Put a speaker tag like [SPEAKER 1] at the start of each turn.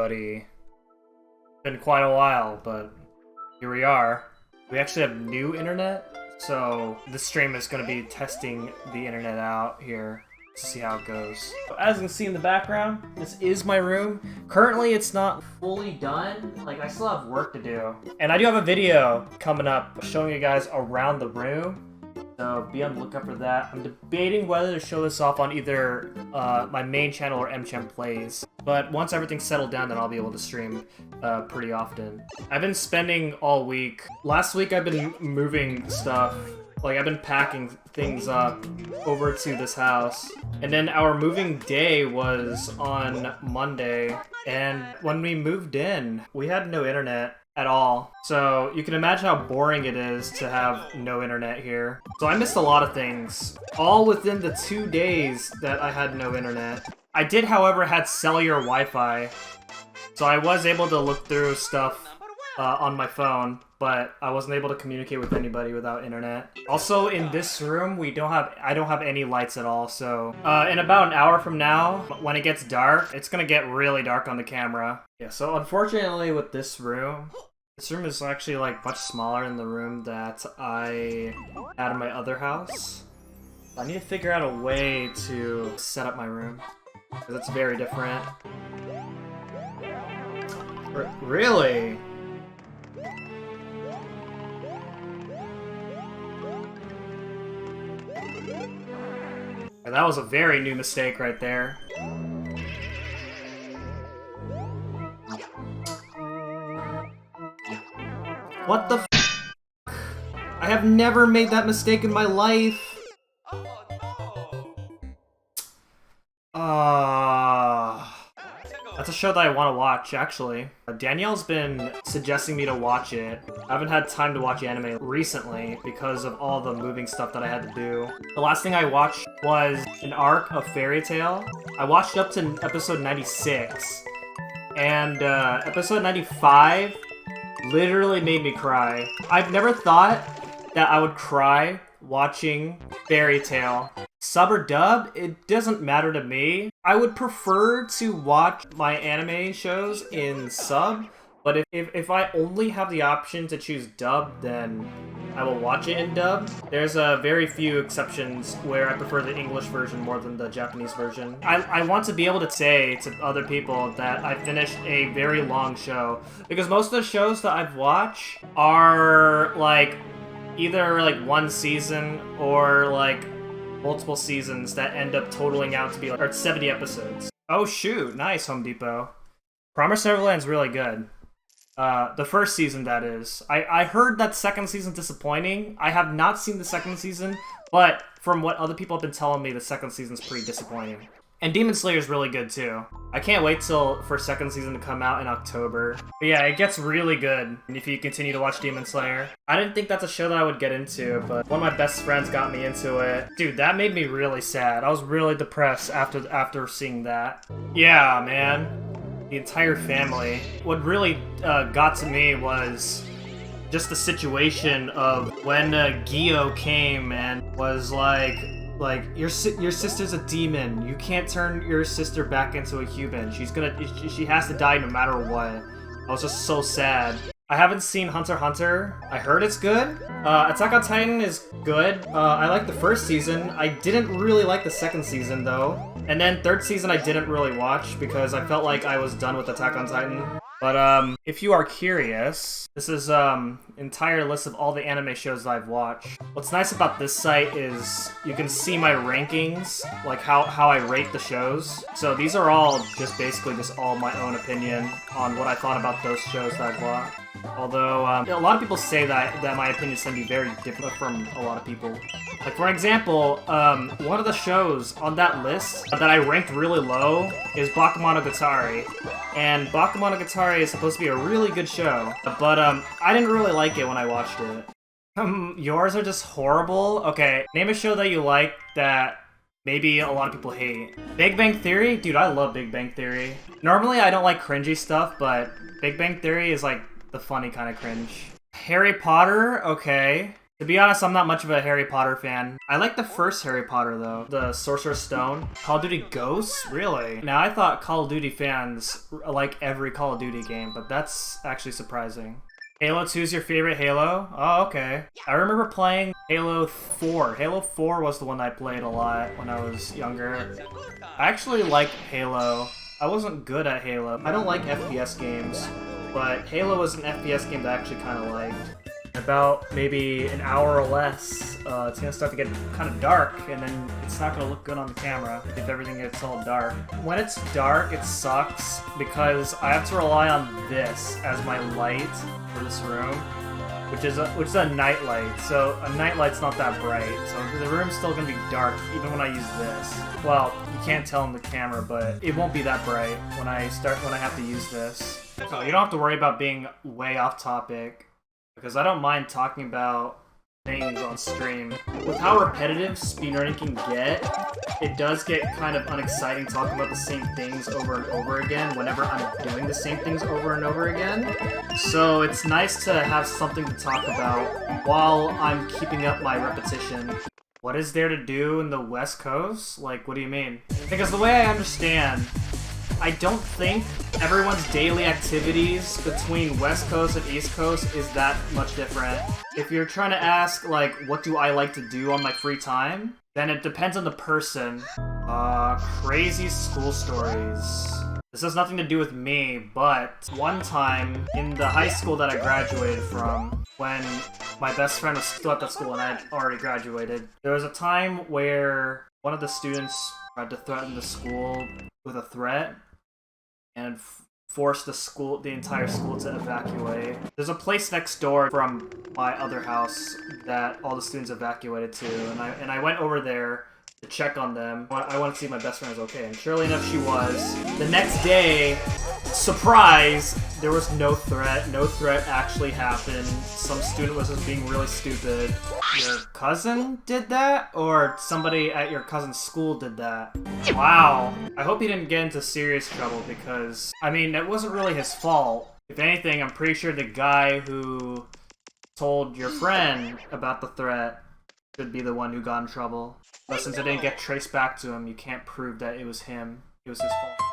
[SPEAKER 1] everybody. It's been quite a while, but here we are. We actually have new internet, so this stream is going to be testing the internet out here to see how it goes. As you can see in the background, this is my room. Currently, it's not fully done. Like, I still have work to do. And I do have a video coming up showing you guys around the room. So be on the lookout for that. I'm debating whether to show this off on either my main channel or MChem Plays. But once everything's settled down, then I'll be able to stream pretty often. I've been spending all week. Last week I've been moving stuff. Like, I've been packing things up over to this house. And then our moving day was on Monday. And when we moved in, we had no internet at all. So you can imagine how boring it is to have no internet here. So I missed a lot of things, all within the 2 days that I had no internet. I did, however, had cellular Wi-Fi, so I was able to look through stuff on my phone, but I wasn't able to communicate with anybody without internet. Also, in this room, I don't have any lights at all, so in about an hour from now, when it gets dark, it's gonna get really dark on the camera. Yeah, so unfortunately with this room is actually like much smaller than the room that I had in my other house. I need to figure out a way to set up my room, because it's very different. Really? And that was a very new mistake right there. What the f***? I have never made that mistake in my life! That's a show that I want to watch, actually. Danielle's been suggesting me to watch it. I haven't had time to watch anime recently because of all the moving stuff that I had to do. The last thing I watched was an arc of Fairy Tail. I watched up to episode 96. And episode 95 literally made me cry. I've never thought that I would cry watching Fairy Tail. Sub or dub, it doesn't matter to me. I would prefer to watch my anime shows in sub, but if I only have the option to choose dub, then I will watch it in dub. There's very few exceptions where I prefer the English version more than the Japanese version. I want to be able to say to other people that I finished a very long show, because most of the shows that I've watched are like either like one season or like multiple seasons that end up totaling out to be like 70 episodes. Oh shoot, nice, Home Depot. Promised Neverland's really good. The first season, that is. I heard that second season disappointing. I have not seen the second season, but from what other people have been telling me, the second season's pretty disappointing. And Demon Slayer's really good too. I can't wait for second season to come out in October. But yeah, it gets really good if you continue to watch Demon Slayer. I didn't think that's a show that I would get into, but one of my best friends got me into it. Dude, that made me really sad. I was really depressed after seeing that. Yeah, man. The entire family. What really got to me was just the situation of when Gyo came and was like, your sister's a demon. You can't turn your sister back into a human. She has to die no matter what. I was just so sad. I haven't seen Hunter x Hunter. I heard it's good. Attack on Titan is good. I like the first season. I didn't really like the second season though. And then third season I didn't really watch because I felt like I was done with Attack on Titan. But if you are curious, this is entire list of all the anime shows that I've watched. What's nice about this site is you can see my rankings, like how I rate the shows. So these are all basically just all my own opinion on what I thought about those shows that I've watched. Although a lot of people say that my opinions can be very different from a lot of people. Like, for example, one of the shows on that list that I ranked really low is Bakemonogatari. And Bakemonogatari is supposed to be a really good show, but I didn't really like it when I watched it. Yours are just horrible? Okay, name a show that you like that maybe a lot of people hate. Big Bang Theory? Dude, I love Big Bang Theory. Normally I don't like cringy stuff, but Big Bang Theory is like the funny kind of cringe. Harry Potter? Okay. To be honest, I'm not much of a Harry Potter fan. I like the first Harry Potter though, the Sorcerer's Stone. Call of Duty Ghosts? Really? Now I thought Call of Duty fans like every Call of Duty game, but that's actually surprising. Halo 2 is your favorite Halo? Oh, okay. I remember playing Halo 4. Halo 4 was the one I played a lot when I was younger. I actually like Halo. I wasn't good at Halo. I don't like FPS games, but Halo was an FPS game that I actually kind of liked. About maybe an hour or less, it's gonna start to get kind of dark, and then it's not gonna look good on the camera if everything gets all dark. When it's dark, it sucks because I have to rely on this as my light for this room, which is a night light. So a night light's not that bright, so the room's still gonna be dark even when I use this. Well, you can't tell in the camera, but it won't be that bright when I have to use this. So you don't have to worry about being way off topic, because I don't mind talking about things on stream. With how repetitive speedrunning can get, it does get kind of unexciting talking about the same things over and over again whenever I'm doing the same things over and over again. So it's nice to have something to talk about while I'm keeping up my repetition. What is there to do in the West Coast? Like, what do you mean? Because the way I understand, I don't think everyone's daily activities between West Coast and East Coast is that much different. If you're trying to ask, like, what do I like to do on my free time, then it depends on the person. Crazy school stories. This has nothing to do with me, but one time in the high school that I graduated from, when my best friend was still at that school and I had already graduated, there was a time where one of the students tried to threaten the school with a threat and forced the entire school to evacuate. There's a place next door from my other house that all the students evacuated to, and I went over there to check on them. I wanted to see if my best friend was okay, and surely enough, she was. The next day, surprise, there was no threat. No threat actually happened. Some student was just being really stupid. Your cousin did that? Or somebody at your cousin's school did that? Wow. I hope he didn't get into serious trouble because, I mean, it wasn't really his fault. If anything, I'm pretty sure the guy who told your friend about the threat should be the one who got in trouble. But since it didn't get traced back to him, you can't prove that it was him. It was his fault.